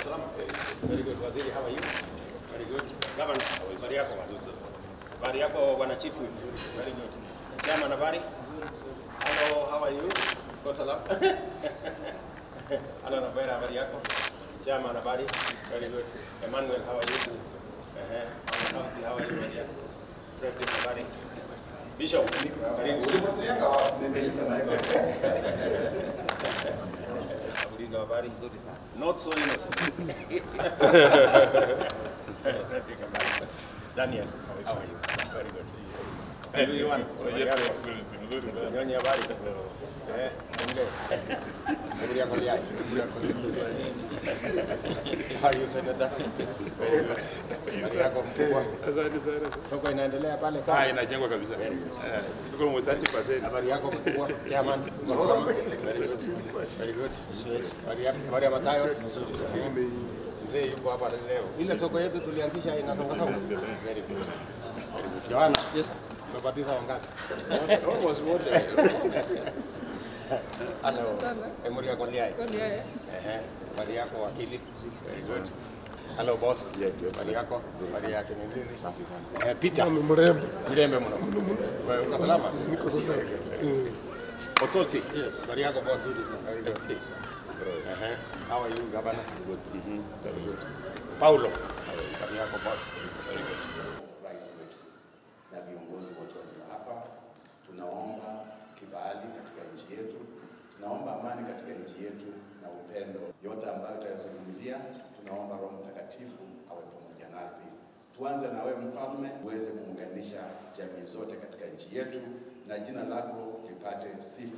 salama? Very good. Waziri, how are you? Very good. Governor, habari yako mazuri. Habari yako bwana chief. Very good. Chairman, habari? Hello, how are you? Kwa salama? Hello, habari yako? Chairman, habari? Very good. Emmanuel, how are you? How are you, Maria? President, habari? Bishop, very good. Habari nzuri sana. Not so innocent. Daniel, how are you? Very good. Everyone, nyonyi habari. How are you, Senator? Very good. Soko inaendelea pale kama inajengwa kabisa. Tuko mu 30%. Habari yako mkubwa, chairman. Very good. Habari ya Mathayo. Mzee yuko hapa leo. Ile soko yetu tulianzisha inasonga songa. Very good. Very good. Joanna, yes. Umebatiza wangapi? Almost wote. Hello. Emuri yako liai. Habari yako wakili. Very good. Hello boss. Habari yako? Habari yake ni nini? Safi sana. Peter. Mrembe mno. Wewe uko salama? Niko salama. Otsolsi. Yes. Habari yako boss? Very good. How are you, Governor? Good. Very good. Paulo. Habari yako boss? Very good. Rais wetu na viongozi wote walio hapa, tunaomba kibali katika nchi yetu, tunaomba amani katika nchi yetu na upendo. Yote ambayo tutayazungumzia, tunaomba Roho Mtakatifu awe pamoja nasi. Tuanze na wewe mfalme, uweze kuunganisha jamii zote katika nchi yetu na jina lako lipate sifa.